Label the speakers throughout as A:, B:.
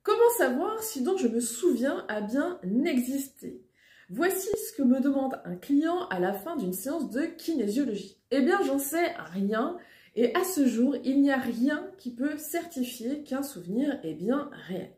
A: Comment savoir si dont je me souviens a bien existé? Voici ce que me demande un client à la fin d'une séance de kinésiologie. Eh bien, j'en sais rien et à ce jour, il n'y a rien qui peut certifier qu'un souvenir est bien réel.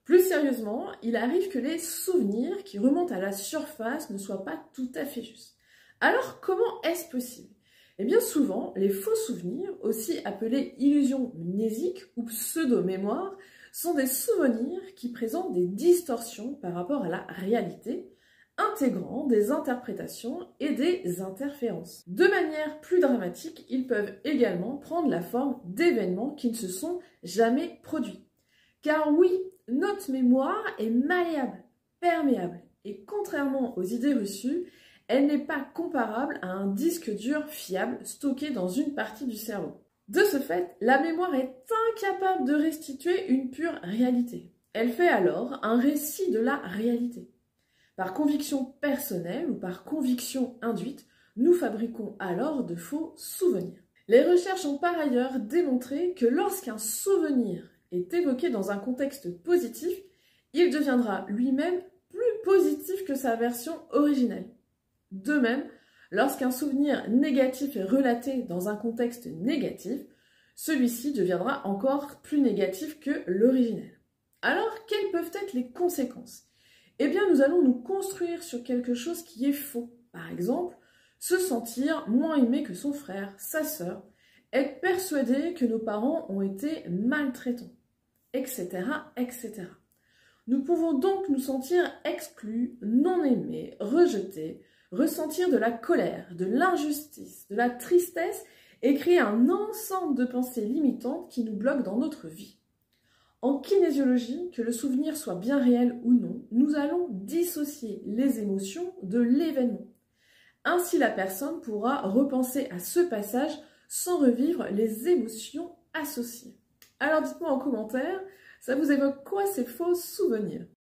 A: Plus sérieusement, il arrive que les souvenirs qui remontent à la surface ne soient pas tout à fait justes. Alors, comment est-ce possible? Eh bien, souvent, les faux souvenirs, aussi appelés illusions mnésiques ou pseudo-mémoire, sont des souvenirs qui présentent des distorsions par rapport à la réalité, intégrant des interprétations et des interférences. De manière plus dramatique, ils peuvent également prendre la forme d'événements qui ne se sont jamais produits. Car oui, notre mémoire est malléable, perméable, et contrairement aux idées reçues, elle n'est pas comparable à un disque dur fiable stocké dans une partie du cerveau. De ce fait, la mémoire est incapable de restituer une pure réalité. Elle fait alors un récit de la réalité. Par conviction personnelle ou par conviction induite, nous fabriquons alors de faux souvenirs. Les recherches ont par ailleurs démontré que lorsqu'un souvenir est évoqué dans un contexte positif, il deviendra lui-même plus positif que sa version originelle. De même, lorsqu'un souvenir négatif est relaté dans un contexte négatif, celui-ci deviendra encore plus négatif que l'originel. Alors, quelles peuvent être les conséquences? Eh bien, nous allons nous construire sur quelque chose qui est faux. Par exemple, se sentir moins aimé que son frère, sa sœur, être persuadé que nos parents ont été maltraitants, etc., etc. Nous pouvons donc nous sentir exclus, non aimés, rejetés, ressentir de la colère, de l'injustice, de la tristesse et créer un ensemble de pensées limitantes qui nous bloquent dans notre vie. En kinésiologie, que le souvenir soit bien réel ou non, nous allons dissocier les émotions de l'événement. Ainsi, la personne pourra repenser à ce passage sans revivre les émotions associées. Alors dites-moi en commentaire, ça vous évoque quoi ces faux souvenirs?